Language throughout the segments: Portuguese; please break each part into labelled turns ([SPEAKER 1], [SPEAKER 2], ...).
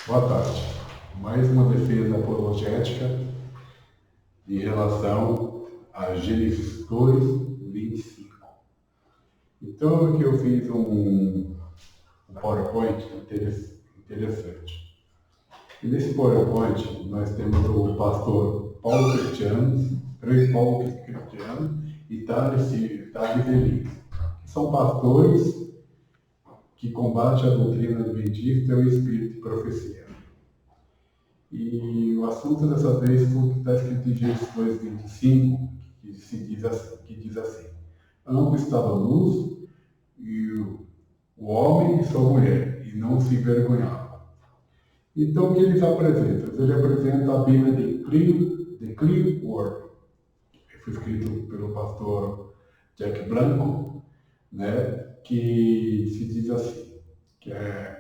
[SPEAKER 1] Boa tarde. Mais uma defesa apologética em relação a Gênesis 2:25. Então, aqui eu fiz um PowerPoint interessante. E nesse PowerPoint nós temos o pastor Paulo Cristiano, Frei Paulo Cristiano e Thales Elias, que são pastores que combatem a doutrina adventista e o espírito de profecia. E o assunto dessa vez foi o que está escrito em Gênesis 2:25, que diz assim: ambos estavam nus, e o homem e sua mulher, e não se envergonhavam. Então, o que eles apresentam? Ele apresenta a Bíblia de Clearwater, que foi escrito pelo pastor Jack Blanco, né, que se diz assim, que essa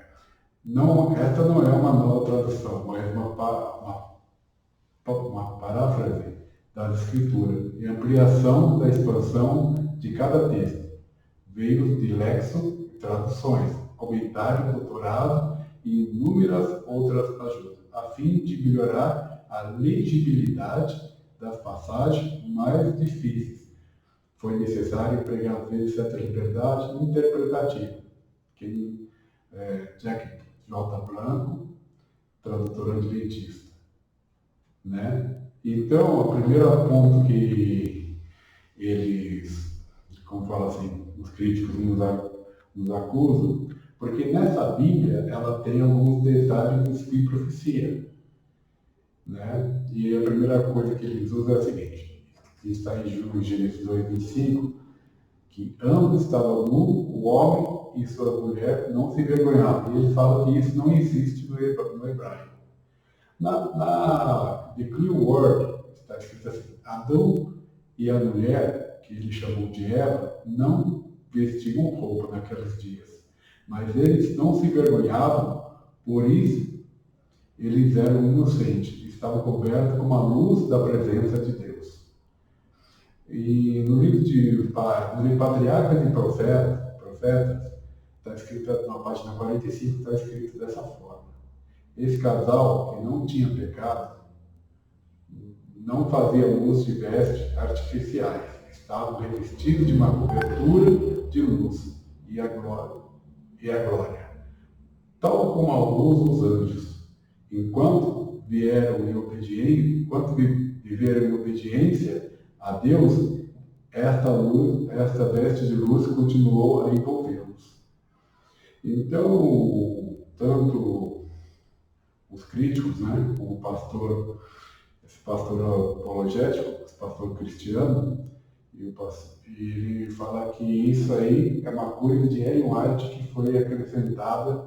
[SPEAKER 1] não é uma nova tradução, mas uma paráfrase das escrituras e ampliação da expansão de cada texto. Veio de lexo, traduções, comentário, doutorado e inúmeras outras ajudas, a fim de melhorar a legibilidade das passagens mais difíceis. Foi necessário empregar, às vezes, certa liberdade interpretativa. Jack J. Blanco, tradutor adventista, né? Então, o primeiro ponto que eles, como fala assim, os críticos nos acusam, porque nessa Bíblia ela tem alguns detalhes de profecia, né? E a primeira coisa que eles usam é a seguinte, que está em Gênesis 2:25, que ambos estavam nus, o homem e sua mulher não se envergonhavam. E ele fala que isso não existe no hebraico. Na The Clearwater está escrito assim: Adão e a mulher, que ele chamou de Eva, não vestiam roupa naqueles dias, mas eles não se envergonhavam, por isso eles eram inocentes, estavam cobertos com a luz da presença de Deus. E no livro de Patriarcas e Profetas, está escrito na página 45, está escrito dessa forma: esse casal que não tinha pecado não fazia uso de vestes artificiais, estavam revestidos de uma cobertura de luz e a glória, tal como a luz dos anjos. Enquanto viveram em obediência a Deus, esta veste de luz continuou a envolvê-los. Então, tanto os críticos, né, como esse pastor apologético, esse pastor cristiano, ele fala que isso aí é uma coisa de Ellen White que foi acrescentada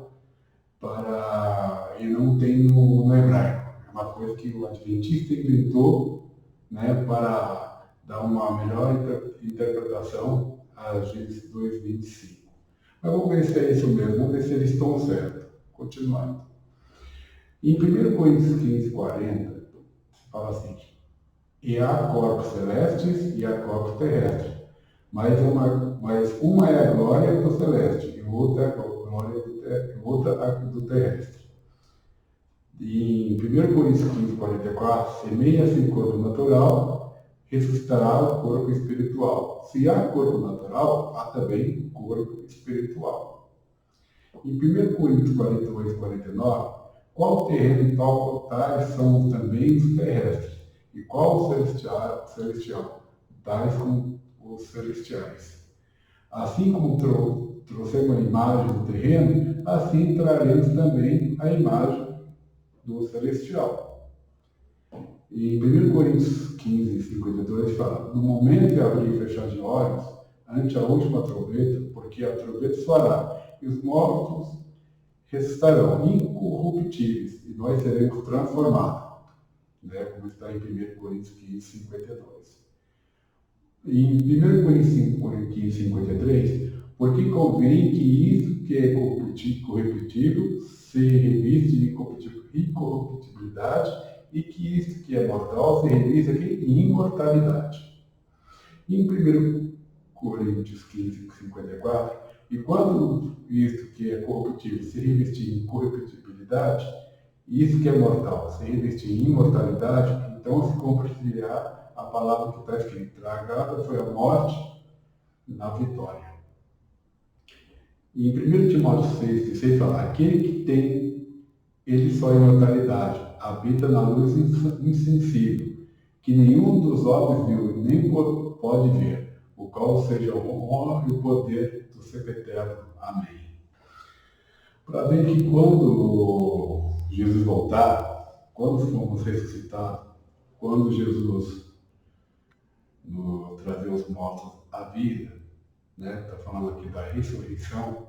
[SPEAKER 1] e não tem no hebraico. É uma coisa que o adventista inventou, né, para dar uma melhor interpretação a Gênesis 2:25. Mas vamos ver se é isso mesmo, vamos ver se eles estão certos. Continuando. Em 1 Coríntios 15:40, fala assim: e há corpos celestes e há corpos terrestres, mas uma é a glória do celeste e outra é a glória do terrestre. E em 1 Coríntios 15:44, semeia-se o corpo natural, ressuscitará o corpo espiritual. Se há corpo natural, há também corpo espiritual. Em 1 Coríntios 42:49, qual terreno tal tais são também os terrestres, e qual celestial? Tais como os celestiais. Assim como trouxemos a imagem do terreno, assim traremos também a imagem do celestial. E em 1 Coríntios 15:52 fala: no momento de abrir e fechar de olhos, ante a última trombeta, porque a trombeta soará, e os mortos ressuscitarão incorruptíveis, e nós seremos transformados, né, como está em 1 Coríntios 15:52. E em 1 Coríntios 15:53, porque convém que isso que é corruptível se reviste de incorruptibilidade, e que isso que é mortal se revista em imortalidade. E em 1 Coríntios 15:54, e quando isto que é corruptível se revestir em corruptibilidade, Isso que é mortal. Se investir em imortalidade, então se compartilhar a palavra que está escrita. Tragada foi a morte na vitória. E em 1 Timóteo 6,16 fala, aquele que tem ele só a imortalidade, habita na luz insensível, que nenhum dos olhos viu nem pode ver, o qual seja a honra e o poder do ser eterno. Amém. Para ver que quando Jesus voltar, quando formos ressuscitados, quando Jesus trazer os mortos à vida, né? Está falando aqui da ressurreição,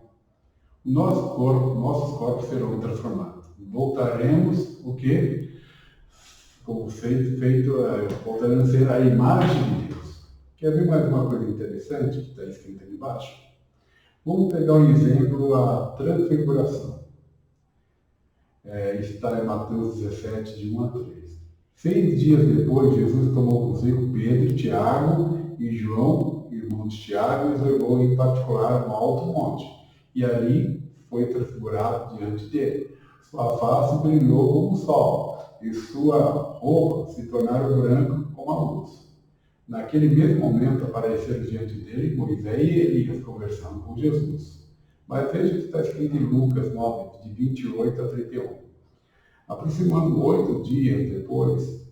[SPEAKER 1] nossos corpos serão transformados. Voltaremos o quê? Como voltaremos a ser a imagem de Deus. Quer ver mais uma coisa interessante que está escrito ali embaixo? Vamos pegar um exemplo, a transfiguração. Está em Mateus 17, de 1 a 3. 6 dias depois, Jesus tomou consigo Pedro, Tiago e João, irmão de Tiago, e os levou em particular a um alto monte. E ali foi transfigurado diante dele. Sua face brilhou como o sol, e sua roupa se tornaram branca como a luz. Naquele mesmo momento apareceram diante dele Moisés e Elias conversando com Jesus. Mas veja que está escrito em Lucas 9, de 28 a 31. Aproximando 8 dias depois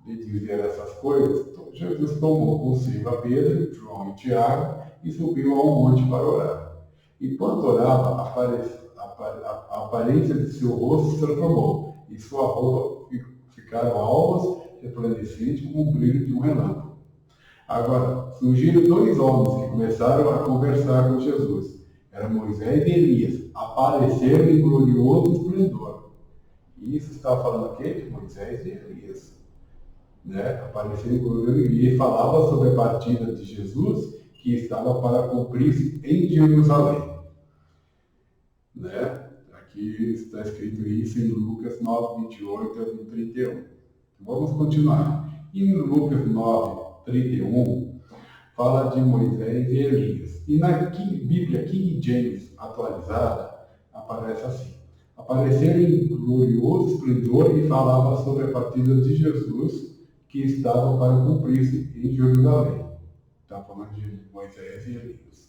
[SPEAKER 1] de dizer essas coisas, Jesus tomou consigo a Pedro, João e Tiago e subiu ao monte para orar. Enquanto orava, a aparência de seu rosto se transformou e sua roupa ficaram alvas, resplandecentes como o brilho de um relâmpago. Agora, surgiram 2 homens que começaram a conversar com Jesus. Eram Moisés e Elias. Apareceram em glorioso esplendor. E isso está falando aqui de Moisés e Elias. Né? Apareceram em glorioso e falava sobre a partida de Jesus que estava para cumprir-se em Jerusalém. Né? Aqui está escrito isso em Lucas 9, 28 a 31. Vamos continuar. Em Lucas 9, 31, fala de Moisés e Elias. E na Bíblia King James atualizada, aparece assim. Apareceram em glorioso esplendor e falava sobre a partida de Jesus que estava para cumprir-se em Jerusalém. Está falando de Moisés e Elias.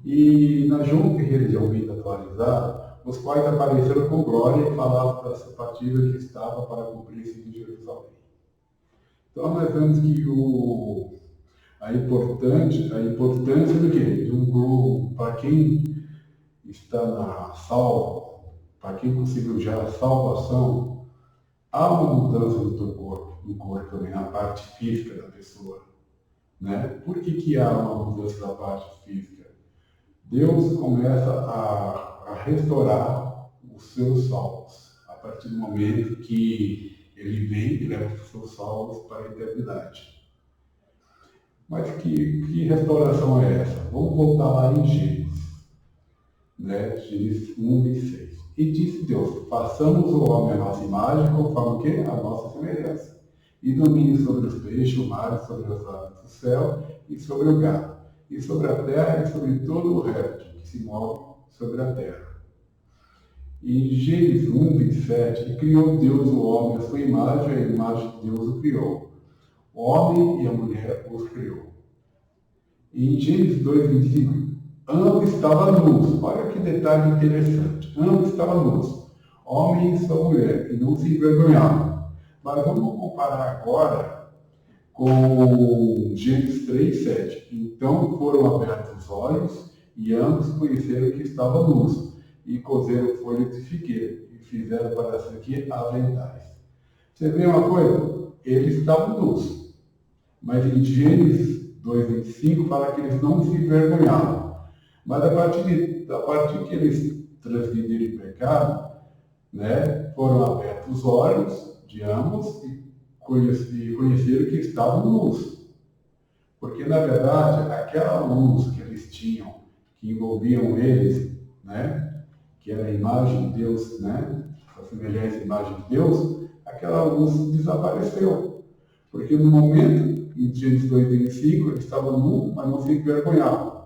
[SPEAKER 1] E na João Ferreira de Almeida atualizada, os quais apareceram com glória e falavam dessa partida que estava para cumprir-se em Jerusalém. Então nós vemos que a importância do quê? De um grupo, para quem está salvo, para quem conseguiu já a salvação, há uma mudança do corpo também, na parte física da pessoa. Né? Por que há uma mudança da parte física? Deus começa a restaurar os seus salvos, a partir do momento que ele vem e leva os seus salvos para a eternidade. Mas que restauração é essa? Vamos voltar lá em Gênesis. Né? Gênesis 1, 26. E disse Deus, façamos o homem à nossa imagem, conforme o quê? A nossa semelhança. E domine sobre os peixes, o mar, sobre as aves do céu, e sobre o gado, e sobre a terra, e sobre todo o réptil que se move sobre a terra. E em Gênesis 1, 27, e criou Deus o homem à sua imagem, a imagem de Deus o criou. O homem e a mulher os criou. E em Gênesis 2, 25, ambos estavam nus. Olha que detalhe interessante. Ambos estavam nus. Homem e sua mulher, e não se envergonhavam. Mas vamos comparar agora com Gênesis 3, 7. Então foram abertos os olhos, e ambos conheceram que estavam nus, e cozeram folhas de figueira, e fizeram para si aqui aventais. Você vê uma coisa? Eles estavam nus. Mas em Gênesis 2:25 fala que eles não se envergonhavam. Mas a partir que eles transgrediram em pecado, né, foram abertos os olhos de ambos e conheceram que estavam nus. Porque, na verdade, aquela luz que eles tinham, que envolviam eles, né, que era a imagem de Deus, né, a semelhança à imagem de Deus, aquela luz desapareceu. Porque no momento, em Gênesis 2:25, eles estavam nus, mas não se envergonhavam.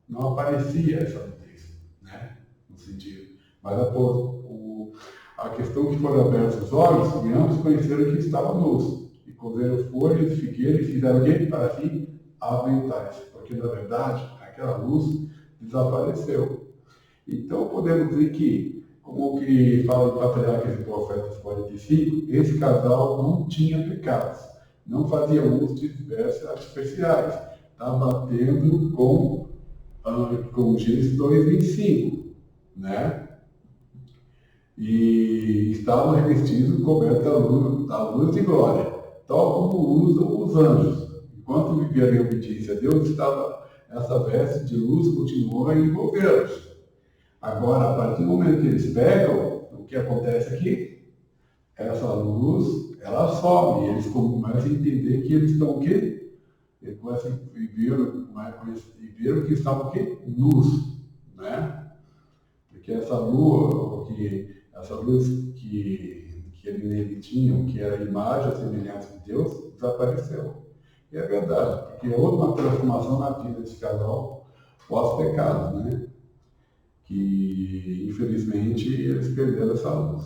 [SPEAKER 1] Não aparecia essa nudez, né, no sentido. Mas a a questão que foram abertos os olhos, e ambos conheceram que estavam nus, e cozeram folhas de figueira e fizeram o quê? Para si aventais, porque na verdade aquela luz desapareceu. Então podemos dizer que, como que fala em Patriarcas e Profetas 45, esse casal não tinha pecados, não fazia uso de diversos artificiais, estava tendo com Gênesis 2:25, né? E estavam revestidos, cobertos da luz de glória, tal como usam os anjos. Enquanto viveram em obediência a Deus, essa veste de luz continuou a envolvê-los. Agora, a partir do momento que eles pegam, o que acontece aqui? Essa luz, ela some, e eles começam a entender que eles estão o quê? Eles começam a viram que estavam o quê? Nus, né? Porque essa luz que ele tinha, que era a imagem, a semelhança de Deus, desapareceu. E é verdade, porque houve uma transformação na vida desse casal pós-pecado, né? Que infelizmente eles perderam essa luz.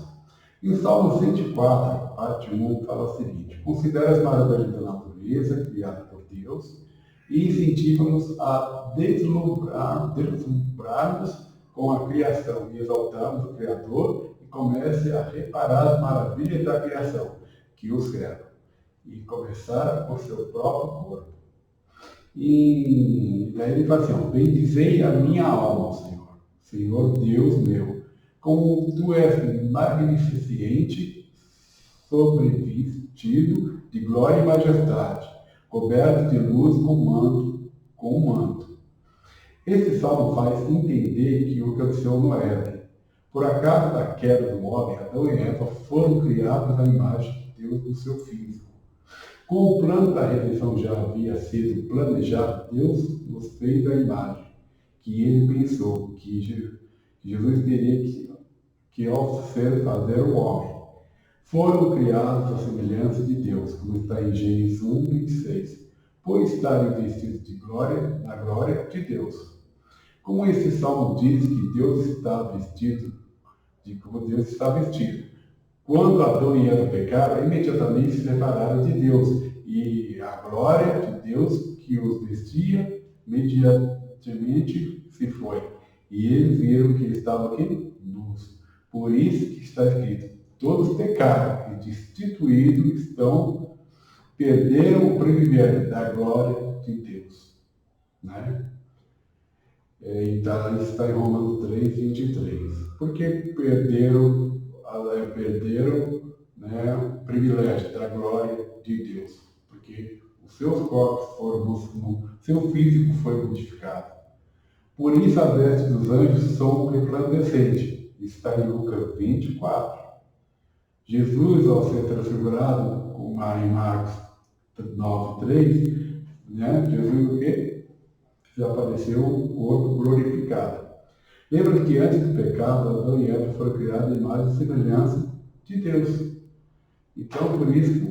[SPEAKER 1] Em Salmo 104, parte 1, fala o seguinte: considera as maravilhas da natureza criada por Deus e incentiva-nos a deslumbrarmos com a criação e exaltarmos o Criador e comece a reparar as maravilhas da criação que os cercam e começar por seu próprio corpo. E daí ele fala assim: bendizei a minha alma, Senhor, Senhor Deus meu, como tu és magnificente, sobrevestido de glória e majestade, coberto de luz com um manto. Esse salmo faz entender que o que aconteceu no Éden. Por acaso da queda do homem, Adão e Eva foram criados à imagem de Deus no seu físico. Como o plano da redenção já havia sido planejado, Deus nos fez a imagem que ele pensou que Jesus teria que ao ser fazer o homem. Foram criados à semelhança de Deus, como está em Gênesis 1:26, por estarem vestidos de glória, na glória de Deus. Como esse salmo diz que Deus está vestido, de como Deus está vestido. Quando Adão e Eva pecaram, imediatamente se separaram de Deus, e a glória de Deus que os vestia, imediatamente se foi. E eles viram que eles estavam aqui nus. Por isso que está escrito: todos pecaram e destituídos perderam o privilégio da glória de Deus. Né? Então, isso está em Romanos 3:23. Porque perderam né, o privilégio da glória de Deus. Porque os seus corpos seu físico foi modificado. Por isso a veste dos anjos são resplandecente. Está em Lucas 24. Jesus, ao ser transfigurado, como em Marcos 9:3, né, Jesus o quê? Desapareceu o corpo glorificado. Lembra que antes do pecado, Adão e Eva foram criados em imagem e semelhança de Deus. Então, por isso que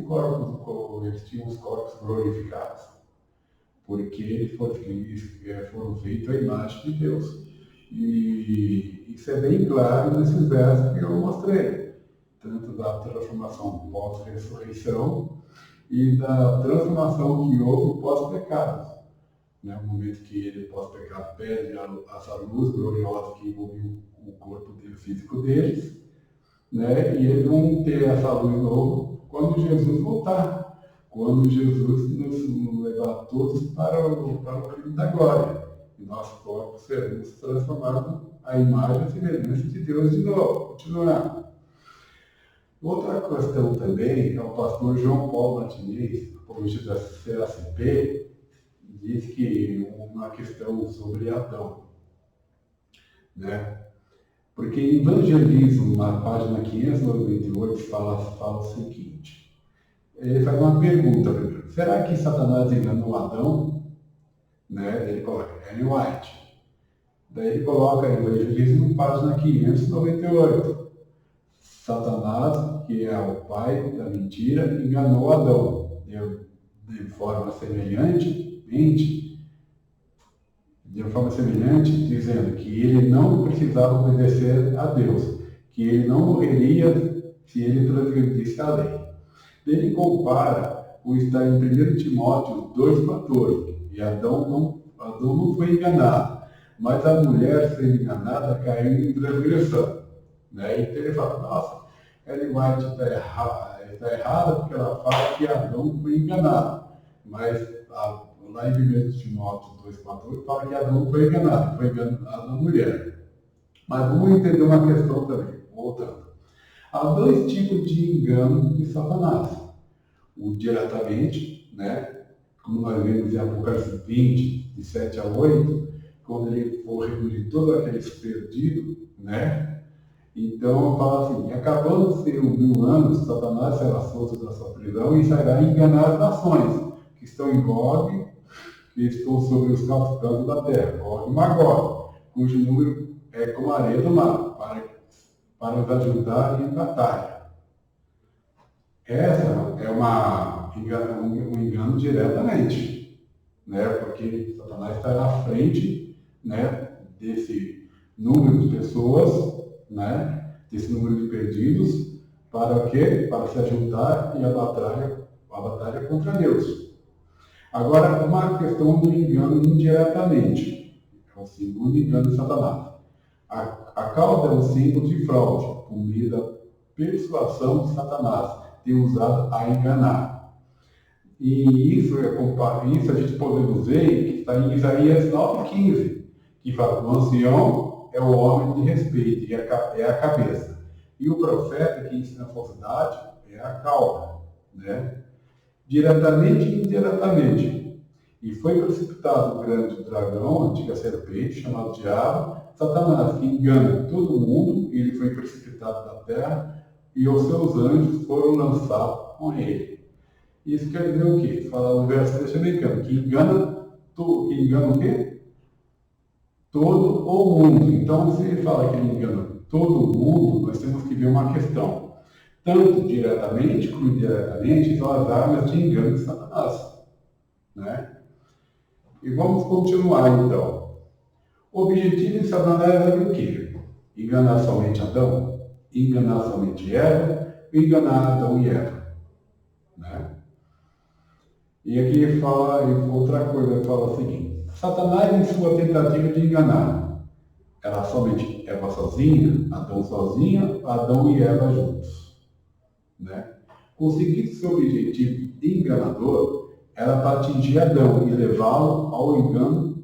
[SPEAKER 1] eles tinham os corpos glorificados. Porque eles foram feitos à imagem de Deus. E isso é bem claro nesses versos que eu mostrei. Tanto da transformação pós-ressurreição e da transformação que houve pós-pecado. No momento que ele, pós-pecado, perde essa luz gloriosa que envolve o corpo físico deles, né? E eles vão ter essa luz nova quando Jesus voltar, quando Jesus nos levar todos para o reino da glória. E nossos corpos seremos transformados à imagem e semelhança de Deus de novo. Continuando. Outra questão também é o pastor João Paulo Martinez, apologista da CACP, diz que uma questão sobre Adão, né? Porque em Evangelismo, na página 598, fala o seguinte, ele faz uma pergunta primeiro: será que Satanás enganou Adão? Né? Ele coloca Ellen White. Daí ele coloca em Evangelismo, página 598, Satanás, que é o pai da mentira, enganou Adão, de forma semelhante, dizendo que ele não precisava obedecer a Deus, que ele não morreria se ele transgredisse a lei. Ele compara o está em 1 Timóteo 2,14. E Adão não foi enganado, mas a mulher, sendo enganada, caiu em transgressão. Né? Então ele fala, nossa, Ellen White está errada porque ela fala que Adão foi enganado. Mas lá em 1 Timóteo 2,14 fala que Adão foi enganado a mulher. Mas vamos entender uma questão também, voltando. Há dois tipos de engano de Satanás. O diretamente, né? Como nós vemos em Apocalipse 20, de 7 a 8, quando ele for reunir todos aqueles perdidos, né? Então, fala assim, acabando-se os 1000 anos, Satanás será solto da sua prisão e sairá enganar as nações, que estão em Gog, que estão sobre os 4 cantos da terra, Gog e Magog, cujo número é como a areia do mar, para os ajudar em batalha. Essa é um engano diretamente, né? Porque Satanás está na frente, né, desse número de pessoas, né, desse número de perdidos, para o quê? Para se ajudar em a batalha contra Deus. Agora, uma questão do engano indiretamente, é o segundo engano de Satanás. A causa é um símbolo de fraude, por meio da persuasão de Satanás, ter usado a enganar. E isso a gente podemos ver que está em Isaías 9,15, que fala, o ancião é o homem de respeito, e é a cabeça. E o profeta que ensina a falsidade é a cauda, né? Diretamente e indiretamente. E foi precipitado o grande dragão, a antiga serpente, chamado Diabo, Satanás, que engana todo mundo, e ele foi precipitado da terra, e os seus anjos foram lançados com ele. Isso quer dizer o quê? Fala no verso americano, que engana o quê? Todo o mundo. Então, se ele fala que ele engana todo o mundo, nós temos que ver uma questão. Tanto diretamente como indiretamente, são as armas de engano de Satanás. Né? E vamos continuar, então. O objetivo de Satanás era o quê? Enganar somente Adão? Enganar somente Eva? Enganar Adão e Eva? Né? E aqui fala outra coisa, fala o seguinte. Satanás, em sua tentativa de enganar, era somente Eva sozinha, Adão e Eva juntos. Né? Conseguir seu objetivo enganador era para atingir Adão e levá-lo ao engano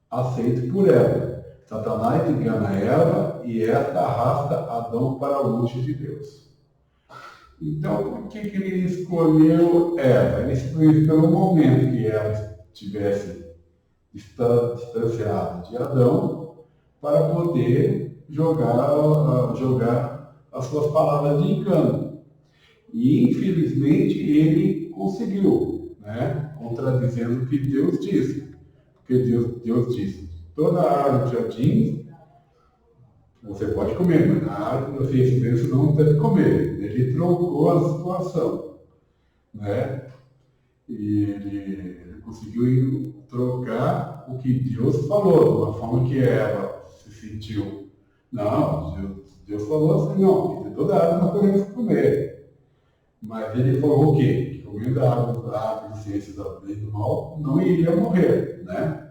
[SPEAKER 1] aceito por Eva. Satanás engana Eva e esta arrasta Adão para longe de Deus. Então, por que ele escolheu Eva? Ele escolheu pelo momento que ela estivesse distanciada de Adão para poder jogar as suas palavras de engano. E, infelizmente, ele conseguiu, né? Contradizendo o que Deus disse. Porque Deus disse, toda a árvore do jardim você pode comer, mas na árvore você esse não deve comer. Ele trocou a situação, né? E ele conseguiu trocar o que Deus falou, de uma forma que Eva se sentiu. Não, Deus falou assim, não, que toda árvore nós podemos comer. Mas ele falou o quê? Que comendo a árvore de ciência do bem e do mal, não iria morrer, né?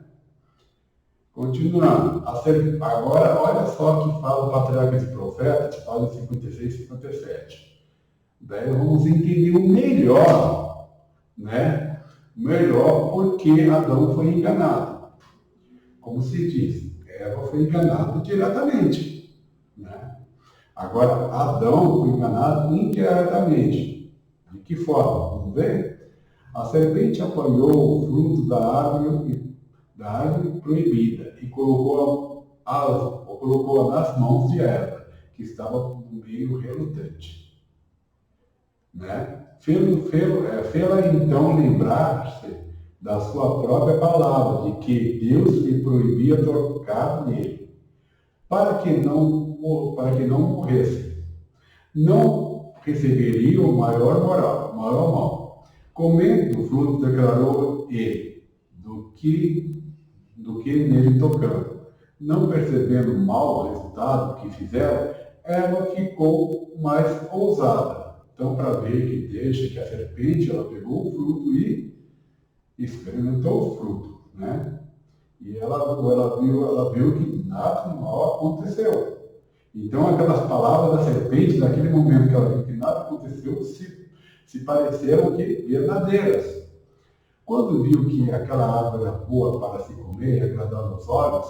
[SPEAKER 1] Continuando. Agora, olha só o que fala o patriarca de profetas, fala em 56 e 57. Daí vamos entender o melhor, né? Melhor porque Adão foi enganado. Como se diz, Eva foi enganada diretamente, né? Agora, Adão foi enganado indiretamente. De que forma? Vamos ver? A serpente apanhou o fruto da árvore proibida e colocou nas mãos de Eva, que estava meio relutante. Né? Fê-la então lembrar-se da sua própria palavra, de que Deus lhe proibia tocar nele, para que não morresse. Não receberia o maior mal. Comendo do fruto, declarou ele, do que nele tocando. Não percebendo mal o resultado que fizeram, Eva ficou mais ousada. Então, para ver que deixa que a serpente, ela pegou o fruto e experimentou o fruto, né? E ela viu que nada de mal aconteceu. Então, aquelas palavras da serpente, naquele momento que ela viu que nada aconteceu, se pareceram que verdadeiras. Quando viu que aquela árvore era boa para se comer, agradável aos olhos,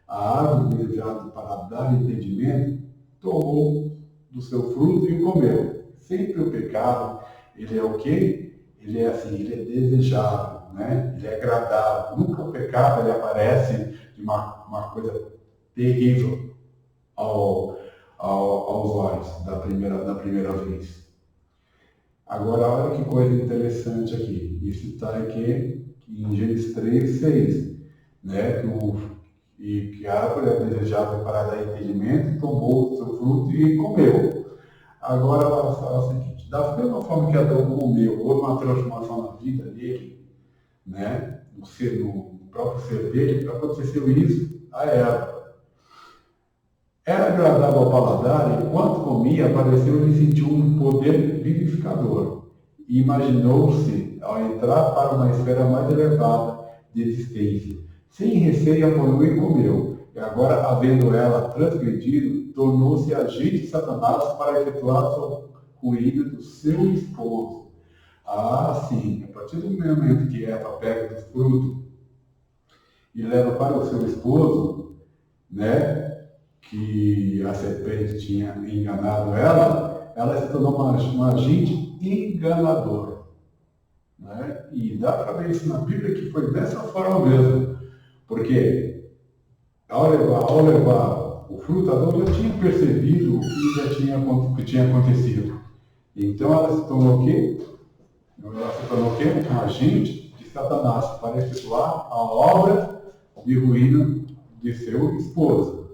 [SPEAKER 1] a árvore desejada para dar entendimento, tomou do seu fruto e o comeu. Sempre o pecado, ele é o quê? Ele é assim, ele é desejável, né? Ele é agradável. Nunca o pecado ele aparece de uma coisa terrível aos olhos da primeira vez. Agora, olha que coisa interessante aqui. Isso está aqui em Gênesis 3, 6, né? Que a árvore é desejável para dar entendimento, tomou o seu fruto e comeu. Agora, ela fala o seguinte, da mesma forma que Adão comeu, houve uma transformação na vida dele, né? No próprio ser dele, aconteceu isso a Eva. Era agradável ao paladar, e enquanto comia, apareceu-lhe sentiu um poder vivificador. E imaginou-se, ao entrar para uma esfera mais elevada de existência. Sem receio, apoiou e comeu. E agora, havendo ela transgredido, tornou-se agente de Satanás para efetuar a ruína do seu esposo. Ah, sim, a partir do momento que Eva pega do fruto e leva para o seu esposo, né? Que a serpente tinha enganado ela se tornou uma agente enganadora. Né? E dá para ver isso na Bíblia que foi dessa forma mesmo. Porque ao levar o fruto, Adão já tinha percebido o que tinha acontecido. Então ela se tornou o quê? Um agente de Satanás para efetuar a obra de ruína de seu esposo.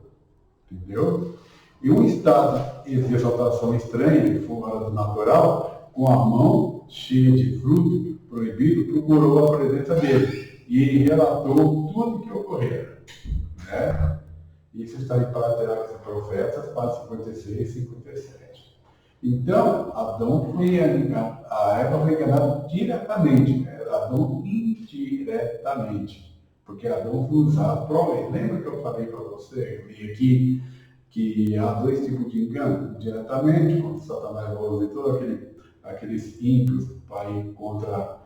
[SPEAKER 1] Entendeu? E um estado de exaltação estranha, fora do natural, com a mão cheia de fruto proibido, procurou a presença dele e relatou tudo o que ocorrera. Né? Isso está em Patriarcas e Profetas, páginas 56 e 57. Então, a Eva foi enganada diretamente, né? Adão indiretamente. Porque Adão foi usado prova. Lembra que eu falei para você, eu li aqui, que há dois tipos de engano. Diretamente, quando Satanás vai usar todos aqueles ímpios para ir contra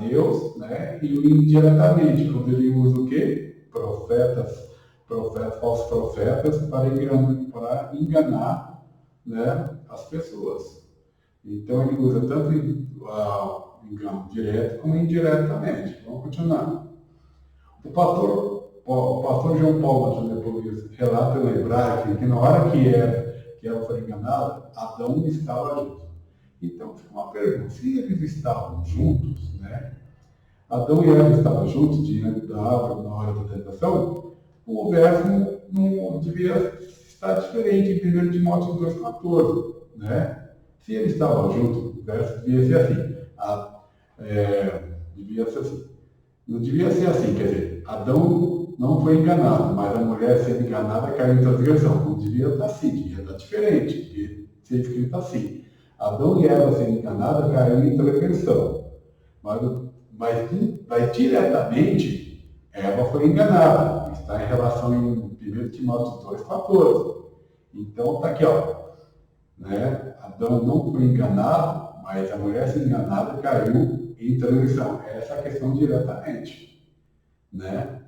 [SPEAKER 1] Deus, né? E o indiretamente, quando ele usa o quê? Falsos profetas para enganar, né, as pessoas. Então ele usa tanto engano direto como indiretamente. Vamos continuar. O pastor João Paulo depois relata em hebraico que na hora que ela foi enganada, Adão estava junto. Então fica uma pergunta, se eles estavam juntos, né? Adão e Eva estavam juntos diante da árvore na hora da tentação, o verso não devia estar diferente em 1 Timóteo 2,14, né? Se eles estavam juntos, o verso devia ser assim. Devia ser assim. Não devia ser assim, quer dizer, Adão não foi enganado, mas a mulher sendo enganada caiu em transgressão. Não devia estar assim, devia estar diferente, devia ser escrito assim. Adão e Eva sendo enganada caiu em transgressão. Mas diretamente, Eva foi enganada. Está em relação em 1 Timóteo 2,14. Então está aqui, ó. Né? Adão não foi enganado, mas a mulher sendo enganada caiu em transgressão. Essa é a questão diretamente. Né?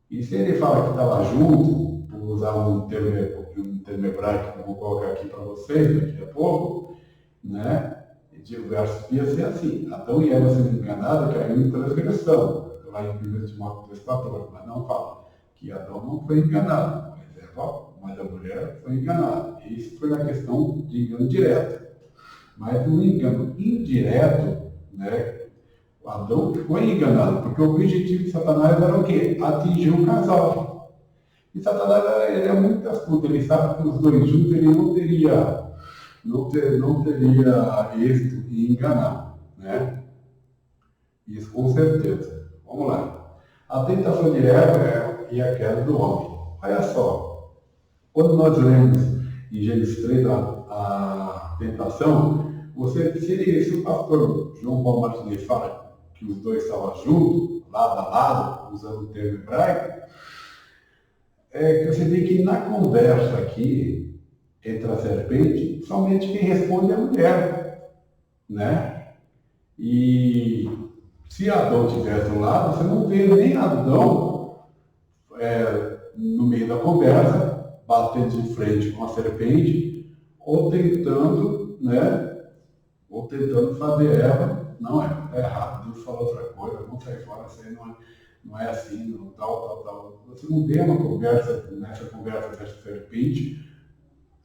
[SPEAKER 1] E se ele fala que estava junto, por usar um termo hebraico que eu vou colocar aqui para vocês daqui a pouco, né? O verso devia ser assim: Adão e Eva sendo enganados caiu em transgressão. Lá em 1 Timóteo 2,14, mas não fala que Adão não foi enganado, mas a mulher foi enganada. Isso foi na questão de engano direto. Mas no engano indireto, né? Adão foi enganado, porque o objetivo de Satanás era o quê? Atingir o casal. E Satanás ele é muito astuto, ele sabe que os dois juntos ele não teria êxito em enganar, né? Isso com certeza. Vamos lá. A tentação de Eva e a queda do homem. Olha só, quando nós lemos em Gênesis 3, a tentação, se o pastor João Paulo Martinez fala que os dois estavam juntos, lado a lado, usando o termo hebraico, é que você vê que na conversa aqui entre a serpente, somente quem responde é a mulher, né? E se Adão estivesse do lado, você não vê nem Adão no meio da conversa, batendo de frente com a serpente, ou tentando, né? Ou tentando fazer Eva, não é errado, Deus fala outra coisa, vamos sair fora, isso aí não é assim, não, tal. Você não vê uma conversa, nessa conversa dessa serpente,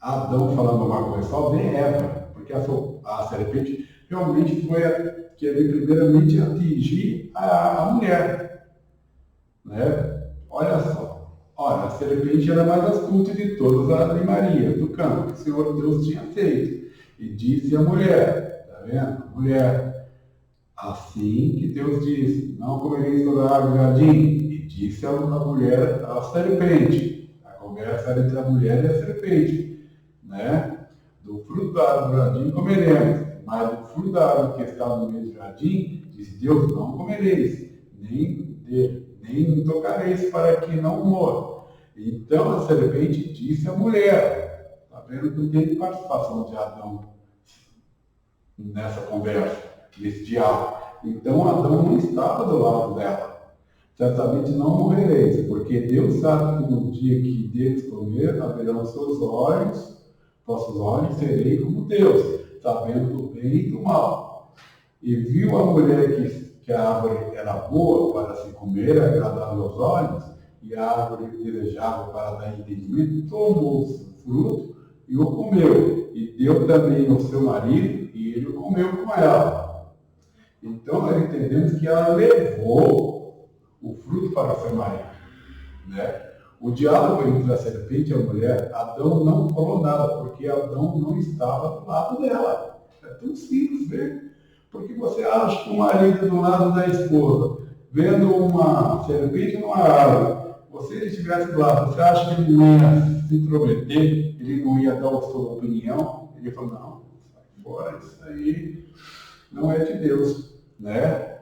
[SPEAKER 1] Adão falando alguma coisa, só vê Eva, porque a serpente realmente foi querer primeiramente atingir a mulher, né? Olha só, olha, a serpente era a mais astuta de todas as animarias do campo que o Senhor Deus tinha feito, e disse à mulher, tá vendo? Mulher, assim que Deus disse, não comereis toda a árvore do jardim, e disse a mulher, a serpente, a conversa era entre a mulher e a serpente, né? Do fruto da árvore do jardim comeremos, mas do fruto da árvore que está no meio do jardim, disse Deus, não comereis, nem tocareis para que não morra. Então a serpente disse à mulher, está vendo que não tem participação de Adão nessa conversa, nesse diálogo. Então Adão não estava do lado dela. Certamente não morrereis, porque Deus sabe que no dia que deles comer, haverão vossos olhos serei como Deus, sabendo do bem e do mal. E viu a mulher que a árvore era boa para se comer, agradável aos olhos, e a árvore desejável para dar entendimento, tomou o fruto e o comeu, e deu também ao seu marido, e ele o comeu com ela. Então nós entendemos que ela levou o fruto para o seu marido, né? O diálogo entre a serpente e a mulher, Adão não falou nada, porque Adão não estava do lado dela. É tão simples, né? Porque você acha que o marido do lado da esposa, vendo uma serpente numa árvore, você ele estivesse do lado, você acha que ele não ia se intrometer, ele não ia dar a sua opinião? Ele falou, não, sai fora, isso aí não é de Deus, né?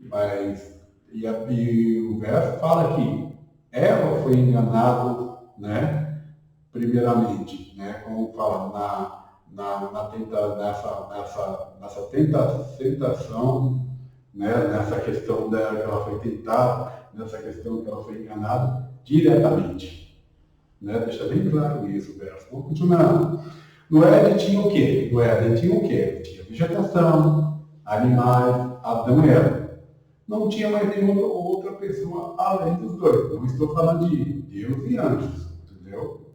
[SPEAKER 1] Mas, e o verso fala que Eva foi enganada, né? Primeiramente, né? Como fala nessa tentação, né? Nessa questão dela que ela foi tentada, nessa questão que ela foi enganada diretamente, né? Deixa bem claro isso o verso. Vamos continuar. No Éden tinha o quê? No Éden tinha o quê? Tinha vegetação, animais, Adão e Eva. Não tinha mais nenhuma outra pessoa além dos dois. Não estou falando de Deus e anjos, entendeu?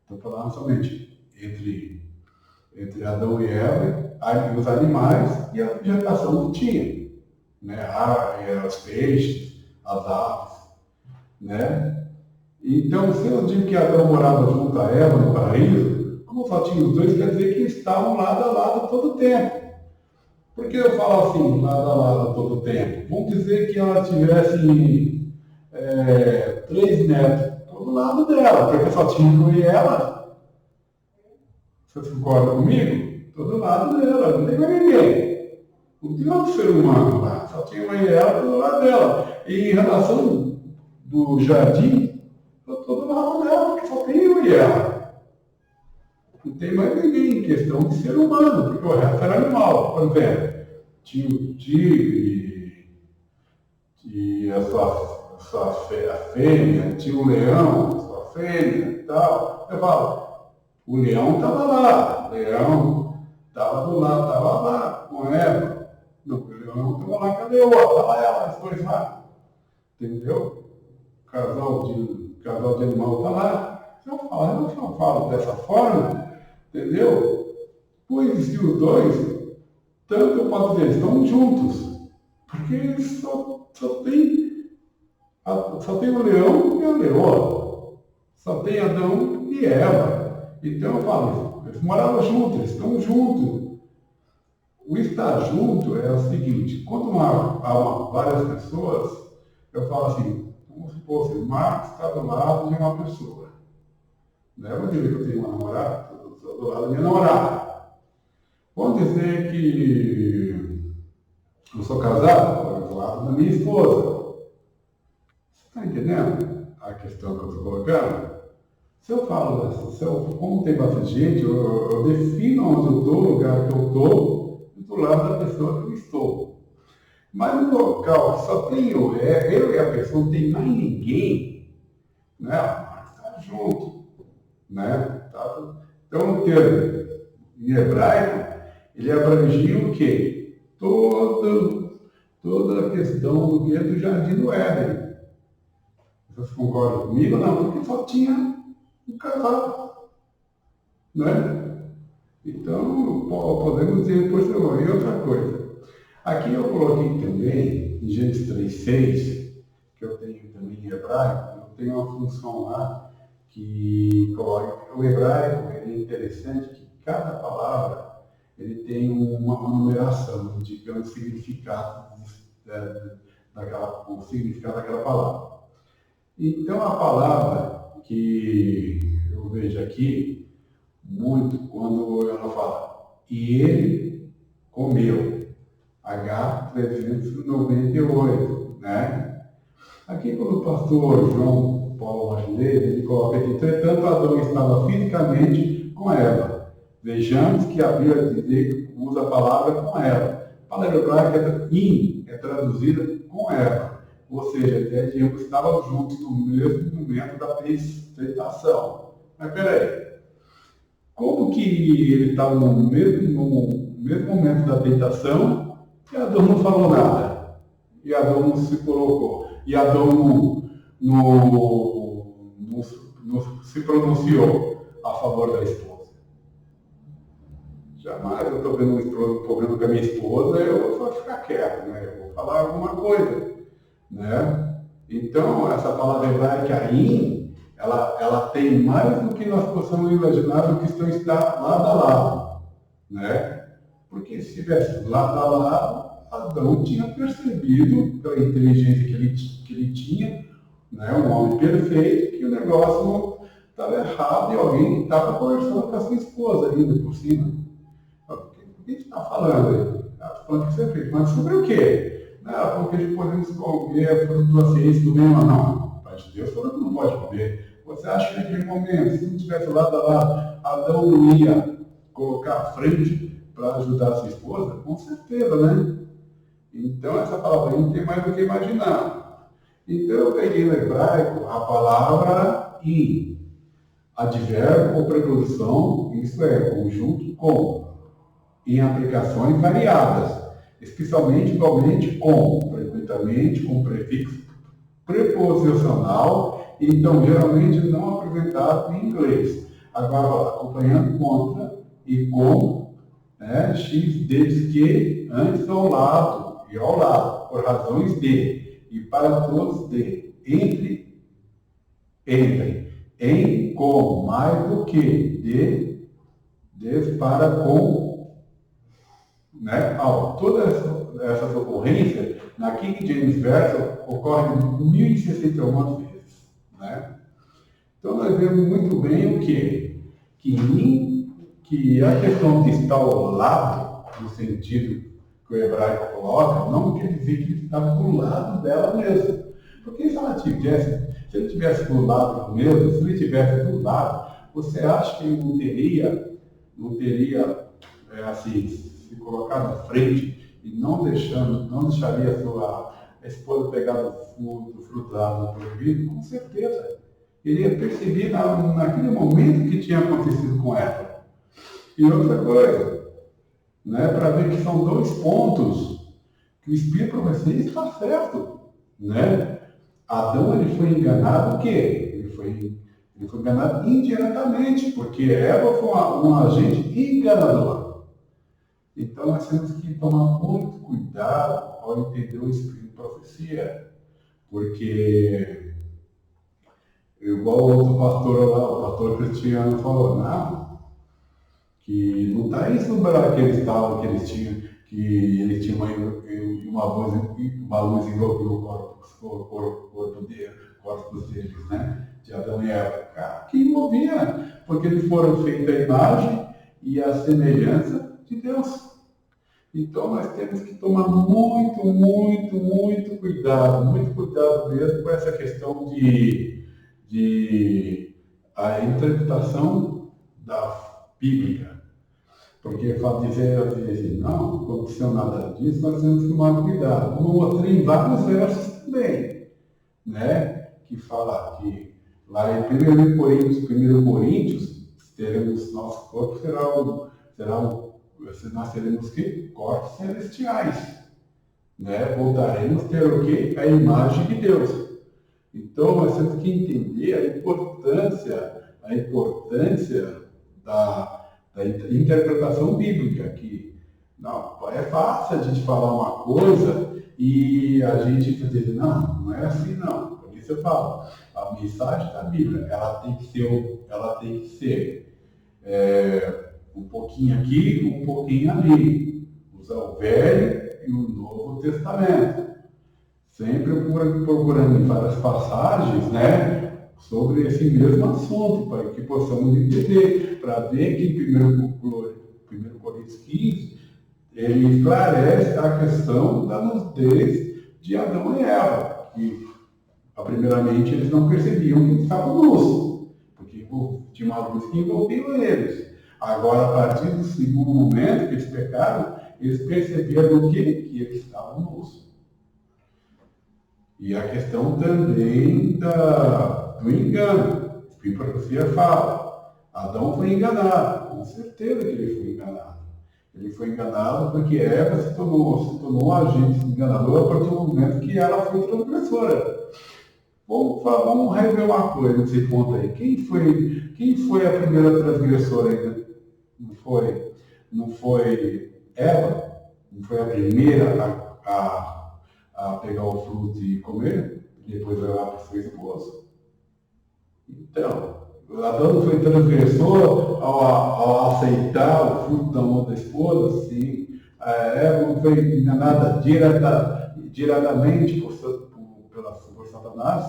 [SPEAKER 1] Estou falando somente entre Adão e Eva, os animais e a vegetação que tinha, né? Os peixes, as aves, né? Então, se eu digo que Adão morava junto a Eva no paraíso, como só tinha os dois, quer dizer que estavam lado a lado todo o tempo. Por que eu falo assim, lado a lado todo o tempo? Vamos dizer que ela tivesse 3 metros todo lado dela, porque só tinha eu e ela. Você concorda comigo? Todo lado dela, não tem mais ninguém. Não tinha outro ser humano lá, só tinha eu e ela todo lado dela. E em relação do jardim, todo lado dela, porque só tem eu e ela. Não tem mais ninguém em questão de ser humano, porque o resto era animal. Por exemplo, tinha o tigre, e a fêmea, tinha o leão, a sua fêmea e tal. Eu falo, o leão estava lá, o leão estava do lado, estava lá com Eva. Não, o leão estava lá, cadê o outro? Estava ela, as dois lá. Entendeu? O casal de animal está lá. Se eu falo dessa forma, entendeu? Pois se os dois, tanto eu posso dizer, estão juntos. Porque só tem o leão e a leoa. Só tem Adão e Eva. Então eu falo, eles moravam juntos, eles estão juntos. O estar junto é o seguinte, quando há várias pessoas, eu falo assim, como se fosse Marcos está do lado de uma pessoa. Né? Vamos dizer que eu tenho uma namorada, estou do lado da minha namorada. Vamos dizer que eu sou casado, estou do lado da minha esposa. Você está entendendo a questão que eu estou colocando? Se eu falo assim, como tem bastante gente, eu defino onde eu estou, o lugar que eu estou, do lado da pessoa que eu estou. Mas no local que só tem eu e a pessoa, não tem mais ninguém, né? Está junto, né? Tá? Então, o termo em hebraico, ele abrangia o quê? Toda a questão do jardim do Éden. Vocês concordam comigo? Não, porque só tinha um casal, né? Então, podemos dizer por favor. E outra coisa, aqui eu coloquei também, em Gênesis 3:6, que eu tenho também em hebraico, eu tenho uma função lá que coloca, o hebraico é interessante que cada palavra ele tem uma numeração, indicando o significado, o significado daquela palavra. Então, a palavra que eu vejo aqui, muito, quando ela fala, e ele comeu, H398, né? Aqui, quando o pastor João Paulo Brasileiro, ele coloca que, entretanto, Adão estava fisicamente com Eva. Vejamos que a Bíblia usa a palavra com Eva. A palavra hebraica é traduzida com Eva. Ou seja, até que ambos estavam juntos no mesmo momento da tentação. Mas peraí, como que ele estava no mesmo momento da tentação e Adão não falou nada? E Adão não se colocou? E Adão não se pronunciou a favor da esposa? Jamais eu estou vendo um problema com a minha esposa, eu vou ficar quieto, né? Eu vou falar alguma coisa, né? Então, essa palavra hebraica aí, ela tem mais do que nós possamos imaginar do que está lado a lado, né? Porque se estivesse lado a lado, Adão tinha percebido, pela inteligência que ele tinha, né, um homem perfeito, que o negócio estava errado e alguém estava conversando com a sua esposa ainda por cima. O que a gente está falando aí? Ela está falando que você fez, mas sobre o quê? Não, porque a gente podemos comer a fruta da ciência do bem ou não. O Pai de Deus falou que não pode comer. Você acha que naquele momento, se não tivesse lado a lado, Adão não ia colocar à frente para ajudar a sua esposa? Com certeza, né? Então, essa palavra aí tem mais do que imaginar. Então, eu peguei no hebraico a palavra in, advérbio ou preposição, isso é, conjunto com, em aplicações variadas, especialmente igualmente com, frequentemente com prefixo preposicional, então geralmente não apresentado em inglês. Agora, acompanhando contra e com, né, x desde que, antes ao lado e ao lado, por razões de, e para todos de, entre, em, com, mais do que, de, para, com, né? Todas essas ocorrências, na King James Version, ocorrem 1061 vezes, né? Então, nós vemos muito bem o quê? Que a questão de estar ao lado, no sentido que o hebraico coloca, não quer dizer que ele está do lado dela mesma. Porque se ele tivesse do lado mesmo, se ele tivesse do lado, você acha que ele não teria assim, se colocar na frente e não deixaria a sua esposa pegar do fruto da árvore proibido? Com certeza. Ele ia perceber naquele momento que tinha acontecido com ela. E outra coisa, né, para ver que são dois pontos que o Espírito para vocês está certo, né? Adão ele foi enganado o quê? Ele foi enganado indiretamente, porque Eva foi um agente enganador. Então nós temos que tomar muito cuidado ao entender o Espírito de profecia, porque igual o outro pastor lá, o pastor Cristiano falou, não, que não está isso no lugar que eles tinham uma luz envolvendo o corpo deles, né? de Adão e Eva? Cara, que envolvia, porque eles foram feitos a imagem e a semelhança de Deus. Então nós temos que tomar muito cuidado mesmo com essa questão de a interpretação da Bíblia. Porque dizer assim, não, não aconteceu nada disso, nós temos que tomar cuidado. Como eu mostrei em vários versos também, né? Que fala que lá em 1 Coríntios, teremos, nosso corpo nós teremos que? Corpos celestiais. Né? Voltaremos a ter o quê? A imagem de Deus. Então nós temos que entender a importância da interpretação bíblica, que não, é fácil a gente falar uma coisa e a gente dizer, não é assim não. Por isso eu falo, a mensagem da Bíblia, ela tem que ser um pouquinho aqui, um pouquinho ali. Usar o Velho e o Novo Testamento. Sempre procurando em várias passagens, né? Sobre esse mesmo assunto, para que possamos entender, para ver que em 1 Coríntios 15, ele esclarece a questão da nudez de Adão e Eva, que, primeiramente, eles não percebiam que estavam nus, porque tinha uma luz que envolvia eles. Agora, a partir do segundo momento que eles pecaram, eles perceberam o quê? Que eles estavam nus. E a questão também do engano, que a profecia fala. Adão foi enganado, com certeza que ele foi enganado. Ele foi enganado porque Eva se tornou agente enganador a partir do momento que ela foi transgressora. Vamos rever uma coisa nesse ponto aí. Quem foi a primeira transgressora ainda? Não foi Eva? Não foi a primeira a pegar o fruto e comer, e depois levar para o seu esposo? Então, Adão foi transgressor ao aceitar o fruto da mão da esposa, sim. Eva não foi enganada diretamente por Satanás,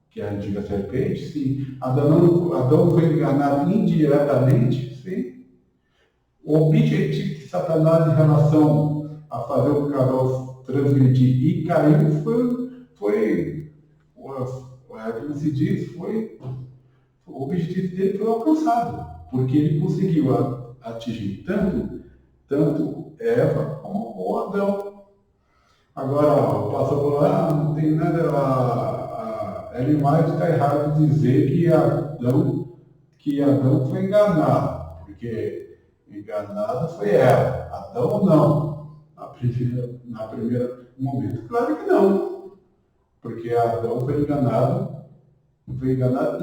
[SPEAKER 1] que é a antiga serpente, sim. Adão foi enganado indiretamente, sim. O objetivo de Satanás em relação a fazer o casal transgredir e cair como se diz, o objetivo dele foi alcançado, porque ele conseguiu atingir tanto Eva como o Adão. Agora, o pastor lá não tem nada, a Ellen White está errado de dizer que Adão foi enganado, porque enganada foi ela, Adão não, na primeira momento. Claro que não, porque Adão foi enganado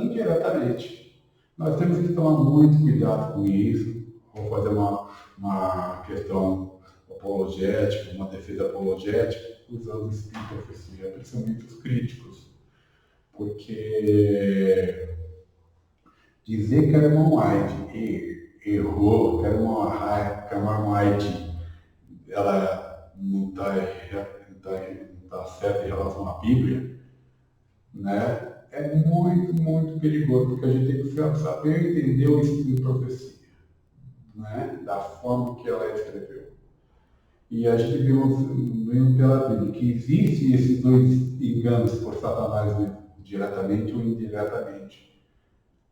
[SPEAKER 1] indiretamente. Nós temos que tomar muito cuidado com isso. Vou fazer uma questão apologética, uma defesa apologética, usando o espírito de profecia, principalmente os críticos. Porque dizer que a irmã White errou, que a irmã White ela não está certa em relação à Bíblia, né? É muito perigoso, porque a gente tem que saber entender o espírito de profecia, né? Da forma que ela escreveu. E a gente viu pela Bíblia que existem esses dois enganos por Satanás, né? Diretamente ou indiretamente,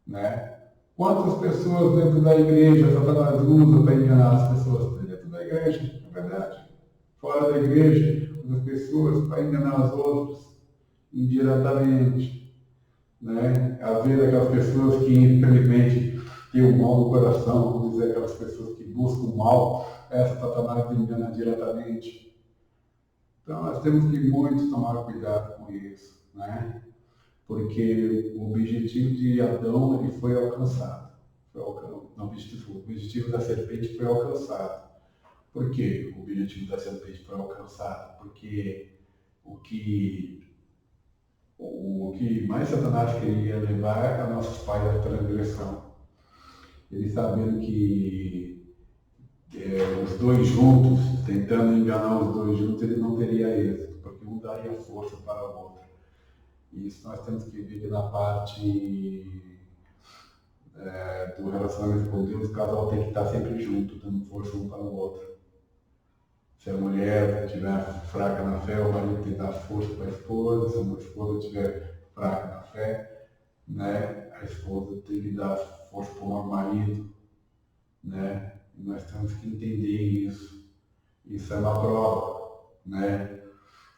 [SPEAKER 1] né? Quantas pessoas dentro da igreja Satanás usa para enganar as pessoas? Dentro da igreja, é verdade. Fora da igreja, as pessoas para enganar as outras indiretamente. Né? Às vezes aquelas pessoas que infelizmente têm o mal no coração, vamos dizer, aquelas pessoas que buscam o mal, essa Satanás engana diretamente. Então nós temos que muito tomar cuidado com isso, né? Porque o objetivo de Adão ele foi alcançado. O objetivo da serpente foi alcançado. Por que o objetivo da serpente foi alcançado? Porque o que mais Satanás queria levar a nossos pais à transgressão. Ele sabendo que os dois juntos, tentando enganar os dois juntos, ele não teria êxito, porque um daria força para o outro. E isso nós temos que ver na parte do relacionamento com Deus. O casal tem que estar sempre junto, dando força um para o outro. Se a mulher estiver fraca na fé, o marido tem que dar força para a esposa. Se a esposa estiver fraca na fé, né, a esposa tem que dar força para o marido, né? E nós temos que entender isso. Isso é uma prova, né?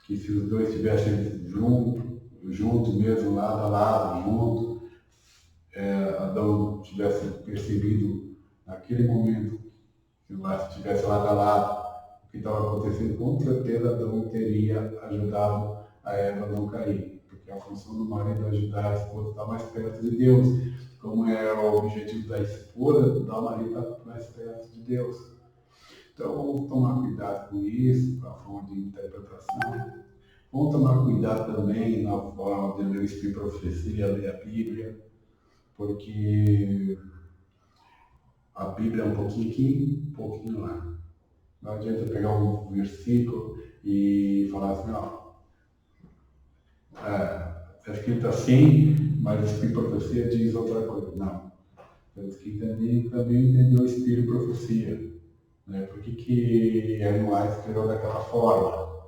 [SPEAKER 1] Que se os dois estivessem junto mesmo, lado a lado, junto, Adão tivesse percebido naquele momento que lá estivesse lado a lado o que estava acontecendo, com certeza Adão teria ajudado a Eva a não cair, porque a função do marido é ajudar a esposa a estar mais perto de Deus, como é o objetivo da esposa, dar o marido a estar mais perto de Deus. Então vamos tomar cuidado com isso, com a forma de interpretação. Vamos tomar cuidado também na forma de ler o Espírito e Profecia, ler a Bíblia, porque a Bíblia é um pouquinho aqui, um pouquinho lá. Não adianta pegar um versículo e falar assim, ó, está escrito assim, mas o Espírito e Profecia diz outra coisa. Não. Temos que também entender o Espírito e Profecia. Né? Por que Ellen White escreveu daquela forma?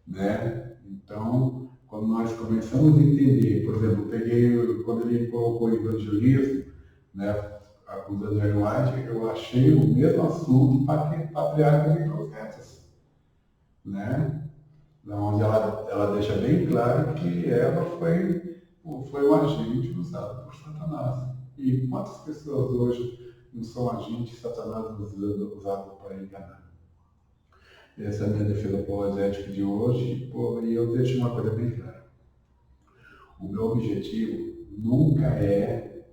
[SPEAKER 1] Né? Então, quando nós começamos a entender, por exemplo, quando ele colocou o evangelismo, né, acusando Ellen White, eu achei o mesmo assunto para patriarcas e profetas, né? Onde ela deixa bem claro que ela foi um agente usado por Satanás. E quantas pessoas hoje não são agentes de Satanás usados para enganar? Essa é a minha defesa apologética de hoje, e eu deixo uma coisa bem clara. O meu objetivo nunca é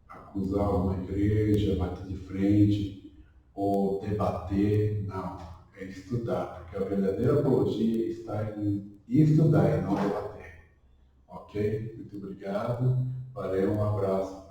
[SPEAKER 1] acusar uma igreja, bater de frente ou debater, não. É estudar, porque a verdadeira apologia está em estudar e não debater. Ok? Muito obrigado. Valeu, um abraço.